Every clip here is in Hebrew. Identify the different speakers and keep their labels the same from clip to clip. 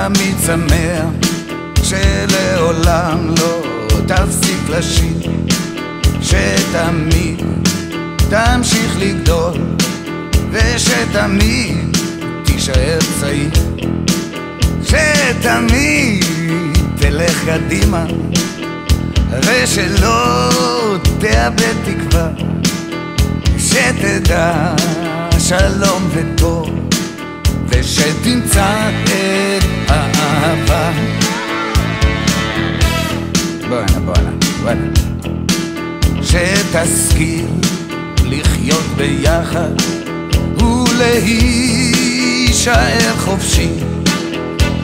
Speaker 1: תמיד שמח שלעולם לא תפסיק לשיר, שתמיד תמשיך לגדול ושתמיד תישאר צעיר, שתמיד תלך קדימה ושלא תאבד תקווה, שתדע שלום וטוב ושתמצא את האהבה. בואנה שתשכיל לחיות ביחד ולהישאר חופשי,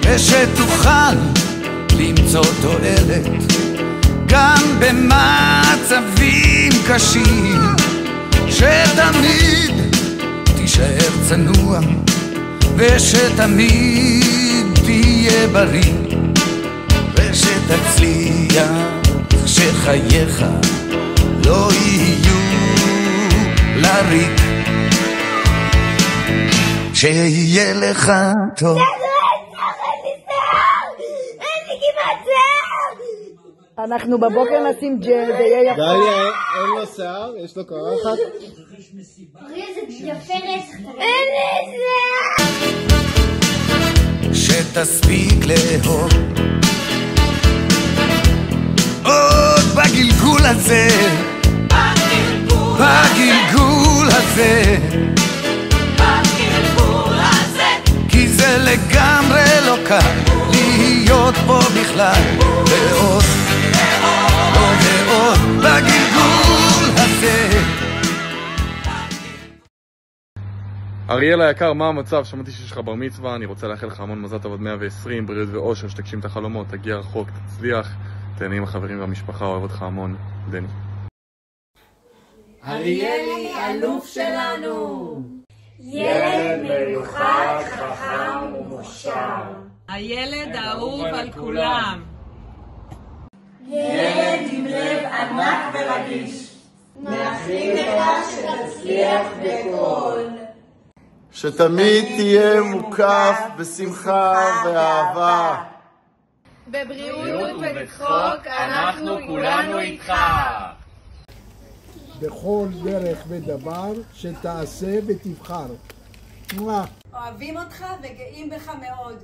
Speaker 1: ושתוכל למצוא תועלת גם במצבים קשים, שתמיד תישאר צנוע ושתמיד תהיה בריא, ושתצליח שחייך לא יהיו לריק, שיהיה לך טוב.
Speaker 2: אנחנו בבוקר נשים ג'ל, זה יהיה יפה.
Speaker 3: דליה, אין לו שיער? יש לו קרחת?
Speaker 4: זה יפה רצח.
Speaker 2: אין לי שיער!
Speaker 1: שתספיק לאהוב עוד בגלגול הזה, בגלגול הזה, כי זה לגמרי לא קל להיות פה בכלל, ועוד ועוד בגלגול הזה.
Speaker 5: אריאל היקר, מה המצב? שמעתי שיש לך בר מצווה, אני רוצה לאחל לך המון מזל טוב עד 120, בריאות ואושר, שתגשים את החלומות, תגיע רחוק, תצליח, תהנה עם החברים והמשפחה, אוהב אותך המון, דני.
Speaker 6: אריאלי, אלוף שלנו!
Speaker 4: ילד מיוחד, חכם ומוכשר.
Speaker 6: הילד האהוב על כולם.
Speaker 4: ילד עם לב ענק ורגיש. מאחלים לך שתצליח בכל.
Speaker 3: שתמיד תהיה מוקף בשמחה ואהבה.
Speaker 6: בבריאות ובצחוק אנחנו כולנו איתך.
Speaker 7: בכל דרך ודבר שתעשה ותבחר.
Speaker 2: אוהבים אותך וגאים בך מאוד.